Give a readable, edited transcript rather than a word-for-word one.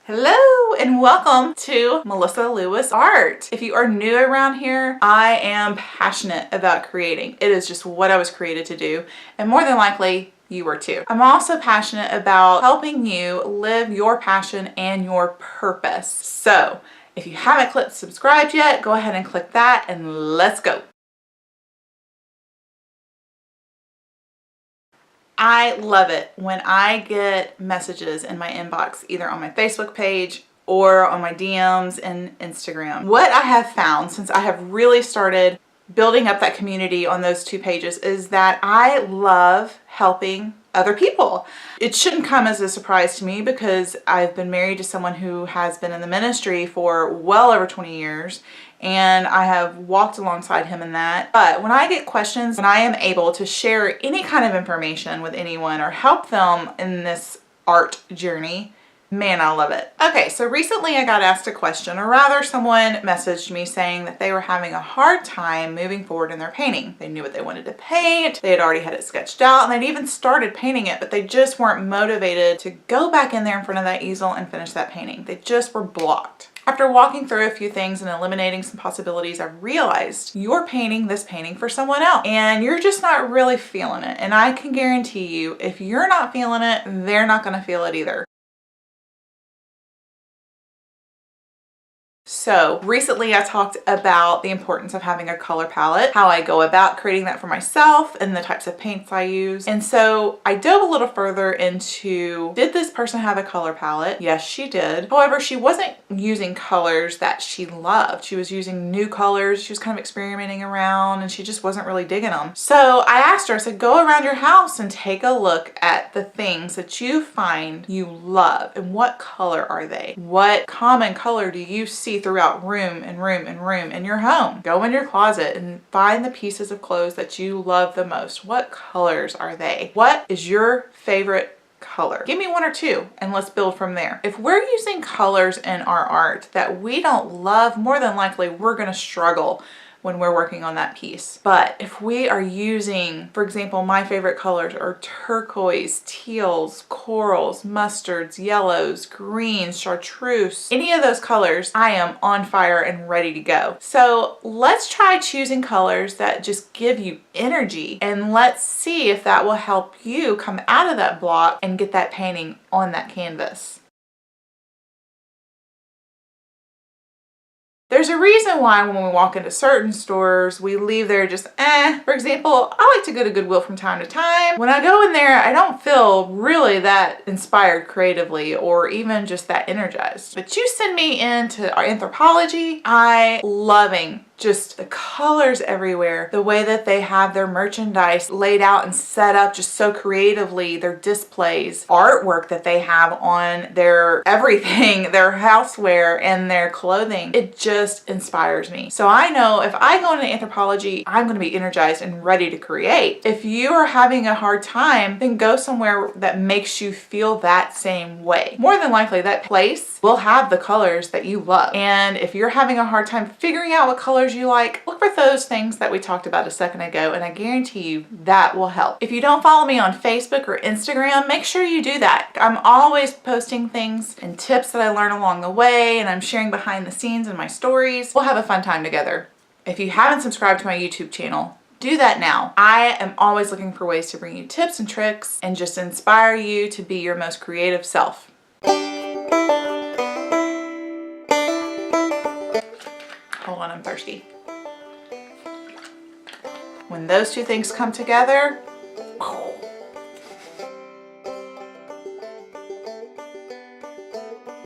Hello and welcome to Melissa Lewis Art. If you are new around here, I am passionate about creating. It is just what I was created to do, and more than likely, you were too. I'm also passionate about helping you live your passion and your purpose. So if you haven't clicked subscribe yet, go ahead and click that and let's go. I love it when I get messages in my inbox, either on my Facebook page or on my DMs and Instagram. What I have found since I have really started building up that community on those two pages is that I love helping other people. It shouldn't come as a surprise to me because I've been married to someone who has been in the ministry for well over 20 years, and I have walked alongside him in that. But when I get questions and I am able to share any kind of information with anyone or help them in this art journey, man, I love it. Okay, so recently I got asked a question, or rather someone messaged me saying that they were having a hard time moving forward in their painting. They knew what they wanted to paint, they had already had it sketched out, and they'd even started painting it, but they just weren't motivated to go back in there in front of that easel and finish that painting. They just were blocked. After walking through a few things and eliminating some possibilities, I realized you're painting this painting for someone else and you're just not really feeling it. And I can guarantee you, if you're not feeling it, they're not going to feel it either. So recently I talked about the importance of having a color palette, how I go about creating that for myself, and the types of paints I use. And so I dove a little further into, did this person have a color palette? Yes, she did. However, she wasn't using colors that she loved. She was using new colors. She was kind of experimenting around and she just wasn't really digging them. So I asked her, I said, go around your house and take a look at the things that you find you love and what color are they? What common color do you see throughout room and room and room in your home? Go in your closet and find the pieces of clothes that you love the most. What colors are they? What is your favorite color? Give me one or two and let's build from there. If we're using colors in our art that we don't love, more than likely we're going to struggle when we're working on that piece. But if we are using, for example, my favorite colors are turquoise, teals, corals, mustards, yellows, greens, chartreuse, any of those colors, I am on fire and ready to go. So let's try choosing colors that just give you energy, and let's see if that will help you come out of that block and get that painting on that canvas. There's a reason why when we walk into certain stores, we leave there just For example, I like to go to Goodwill from time to time. When I go in there, I don't feel really that inspired creatively or even just that energized. But you send me into our Anthropologie, I loving just the colors everywhere, the way that they have their merchandise laid out and set up just so creatively, their displays, artwork that they have on their everything, their houseware and their clothing. It just inspires me. So I know if I go into Anthropologie, I'm going to be energized and ready to create. If you are having a hard time, then go somewhere that makes you feel that same way. More than likely, that place will have the colors that you love. And if you're having a hard time figuring out what colors you like, look for those things that we talked about a second ago, and I guarantee you that will help. If you don't follow me on Facebook or Instagram, make sure you do that. I'm always posting things and tips that I learn along the way, and I'm sharing behind the scenes in my stories. We'll have a fun time together. If you haven't subscribed to my YouTube channel, do that now. I am always looking for ways to bring you tips and tricks and just inspire you to be your most creative self. Hold on, I'm thirsty. When those two things come together,